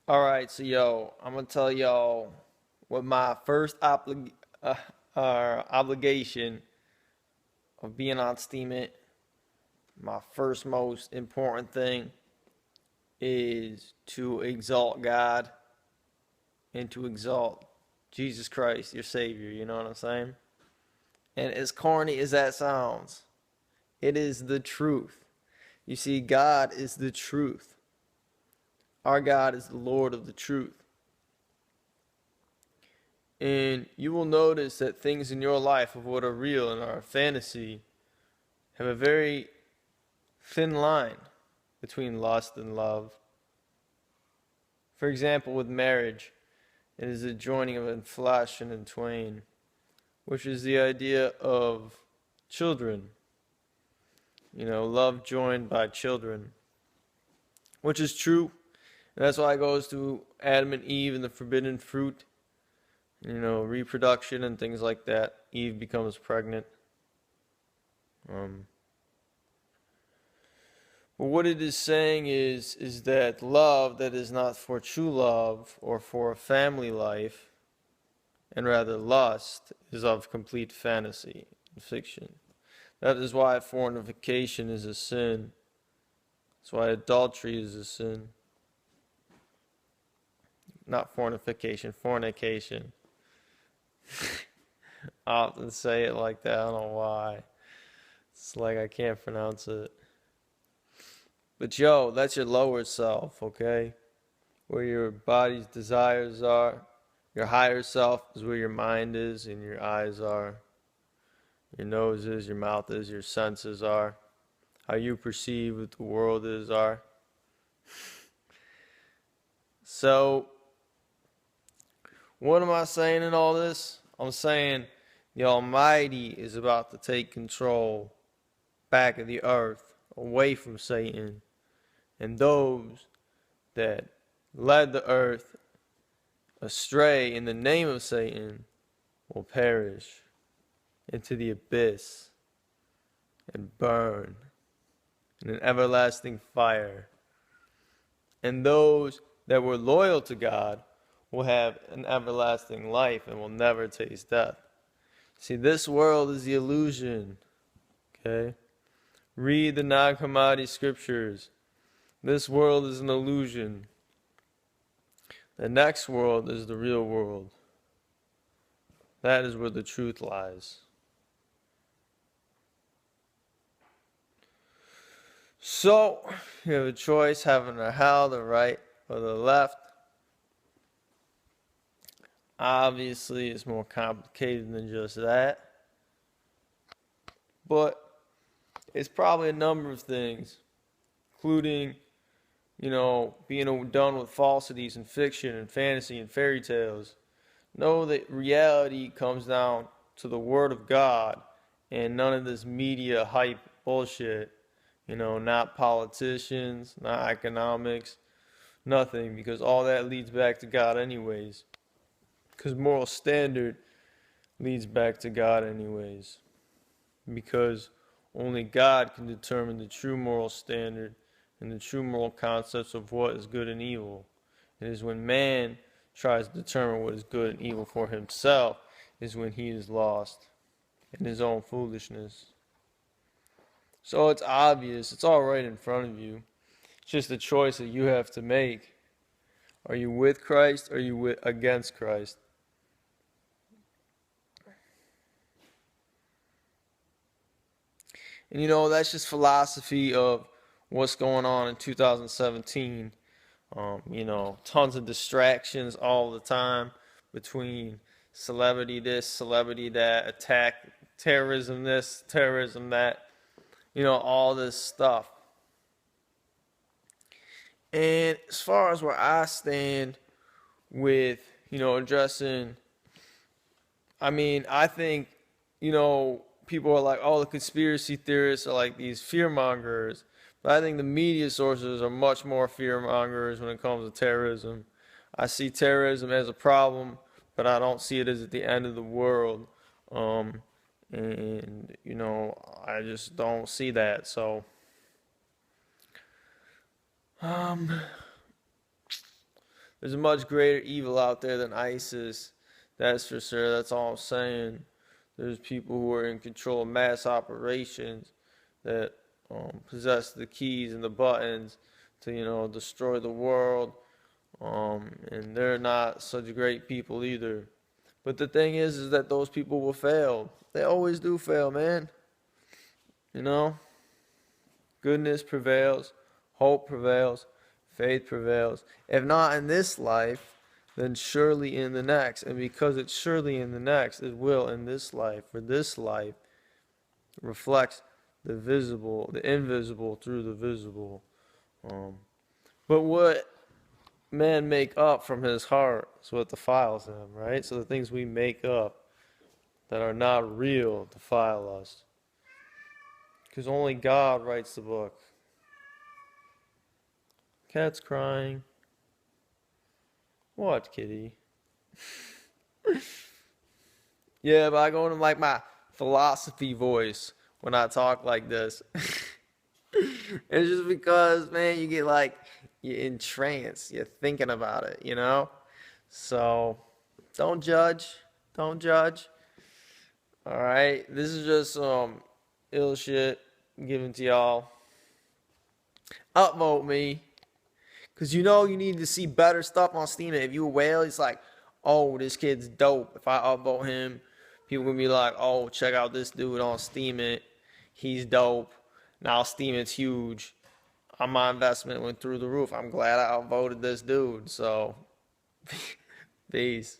All right, so I'm gonna tell y'all what my first obligation of being on Steemit. My first most important thing is to exalt God and to exalt Jesus Christ, your Savior. You know what I'm saying? And as corny as that sounds, it is the truth. You see, God is the truth. Our God is the Lord of the truth. And you will notice that things in your life of what are real and are fantasy have a very thin line between lust and love. For example, with marriage, it is the joining of in flesh and in twain, which is the idea of children. Love joined by children, which is true. And that's why it goes to Adam and Eve and the forbidden fruit, reproduction and things like that. Eve becomes pregnant. But what it is saying is that love that is not for true love or for a family life, and rather lust, is of complete fantasy and fiction. That is why fornication is a sin. That's why adultery is a sin. Not fornication, fornication. I often say it like that. I don't know why. It's like I can't pronounce it. But that's your lower self, okay? Where your body's desires are. Your higher self is where your mind is and your eyes are. Your nose is, your mouth is, your senses are. How you perceive what the world is are. So, what am I saying in all this? I'm saying the Almighty is about to take control back of the earth, away from Satan. And those that led the earth astray in the name of Satan will perish into the abyss and burn in an everlasting fire. And those that were loyal to God will have an everlasting life and will never taste death. See, this world is the illusion. Okay? Read the Nag Hammadi scriptures. This world is an illusion. The next world is the real world. That is where the truth lies. So, you have a choice having the hell, the right, or the left. Obviously, it's more complicated than just that. But it's probably a number of things, including, being done with falsities and fiction and fantasy and fairy tales. Know that reality comes down to the Word of God and none of this media hype bullshit. Not politicians, not economics, nothing, because all that leads back to God anyways. Because moral standard leads back to God anyways. Because only God can determine the true moral standard and the true moral concepts of what is good and evil. It is when man tries to determine what is good and evil for himself is when he is lost in his own foolishness. So it's obvious, it's all right in front of you. It's just a choice that you have to make. Are you with Christ or are you against Christ? And that's just philosophy of what's going on in 2017. Tons of distractions all the time between celebrity this, celebrity that, attack, terrorism this, terrorism that, all this stuff. And as far as where I stand with, addressing, I think, people are like, oh, the conspiracy theorists are like these fear mongers. But I think the media sources are much more fear mongers when it comes to terrorism. I see terrorism as a problem, but I don't see it as at the end of the world. And I just don't see that. So, There's a much greater evil out there than ISIS. That's for sure. That's all I'm saying. There's people who are in control of mass operations that possess the keys and the buttons to, destroy the world. And they're not such great people either. But the thing is that those people will fail. They always do fail, man. You know, goodness prevails, hope prevails, faith prevails. If not in this life, then surely in the next. And because it's surely in the next, it will in this life. For this life reflects the visible, the invisible through the visible. But what man make up from his heart is what defiles him, right? So the things we make up that are not real defile us. Because only God writes the book. Cat's crying. What, kitty? Yeah, but I go into like my philosophy voice when I talk like this. It's just because, man, you get like, you're entranced. You're thinking about it, So, don't judge. Don't judge. Alright? This is just some ill shit given to y'all. Upvote me. Because you need to see better stuff on Steam. If you a whale, it's like, oh, this kid's dope. If I upvote him, people will be like, oh, check out this dude on Steam It. He's dope. Now Steam It's huge. My investment went through the roof. I'm glad I outvoted this dude. So, peace.